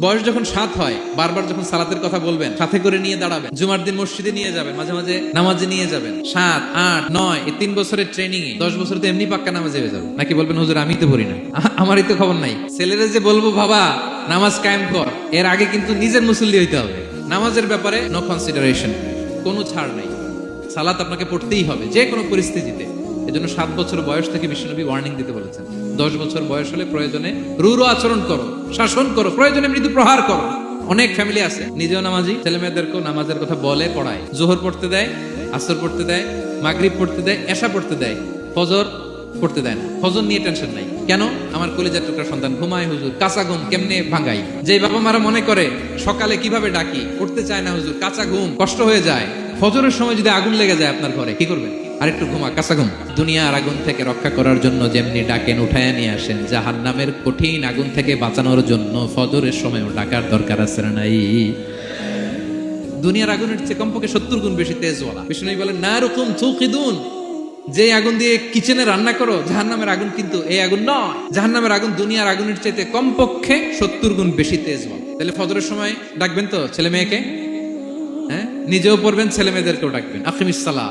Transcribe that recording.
বয়স যখন 7 হয়, বারবার যখন সালাতের কথা বলবেন, সাথে করে নিয়ে দাঁড়াবেন, জুমার দিন মসজিদে নিয়ে যাবেন, মাঝে মাঝে নামাজে নিয়ে যাবেন। 7, 8, 9 এই 3 বছরের ট্রেনিং এ 10 বছর তো এমনি পাক্কা নামাজে হয়ে যাবে। নাকি বলবেন হুজুর আমি তো পড়ি না, আমারই তো খবর নাই। ছেলেরা যে বলবো বাবা নামাজ কায়েম কর, এর আগে কিন্তু নিজের মুসল্লি হইতে হবে। নামাজের ব্যাপারে নো কনসিডারেশন, কোনো ছাড় নাই। সালাত আপনাকে পড়তেই হবে যে কোনো পরিস্থিতিতে। এজন্য 7 বছর বয়স থেকে বিশ্বনবী ওয়ার্নিং দিতে বলেছেন। 10 বছর বয়স হলে প্রয়োজনে রূঢ় আচরণ করো, শাসন করো, প্রয়োজনে মৃদু প্রহার করো। অনেক ফ্যামিলি আছে নিজেও নামাজি, ছেলে মেয়েদেরকেও নামাজের কথা বলে পড়ায়। জোহর পড়তে দেয়, আসর পড়তে দেয়, মাগরিব পড়তে দেয়, এশা পড়তে দেয়, ফজর পড়তে দেয় না। ফজর নিয়ে টেনশন নাই। কেন? আমার কলিজার টুকরা সন্তান ঘুমায় হুজুর, কাঁচা ঘুম কেমনে ভাঙাই। যে বাবা মারা মনে করে সকালে কিভাবে ডাকি, উঠতে চায় না হুজুর, কাঁচা ঘুম কষ্ট হয়ে যায়। ফজরের সময় যদি আগুন লেগে যায় আপনার ঘরে, কি করবেন? আরেকটু ঘুমা, কাঁচা ঘুম। দুনিয়ার আগুন থেকে রক্ষা করার জন্য যেমনি ডাকেন, উঠায় নিয়ে আসেন, জাহান্নামের কঠিন আগুন থেকে বাঁচানোর জন্য ফজরের সময়ও ডাকার দরকার আছে না নাই? দুনিয়ার আগুনের চেয়ে কমপক্ষে 70 গুণ বেশি তেজওয়ালা। বিষ্ণু বলেন নারুকুম তুকিদুন, যে আগুন দিয়ে কিচেনে রান্না করো, জাহান্নামের আগুন কিন্তু এই আগুন নয়। জাহান্নামের আগুন দুনিয়ার আগুনের চাইতে কমপক্ষে 70 গুণ বেশি তেজওয়ালা। তাহলে ফজরের সময় ডাকবেন তো ছেলে মেয়েকে, হ্যাঁ, নিজেও পড়বেন, ছেলে মেয়েদেরকেও ডাকবেন। আকিমিস সালাহ।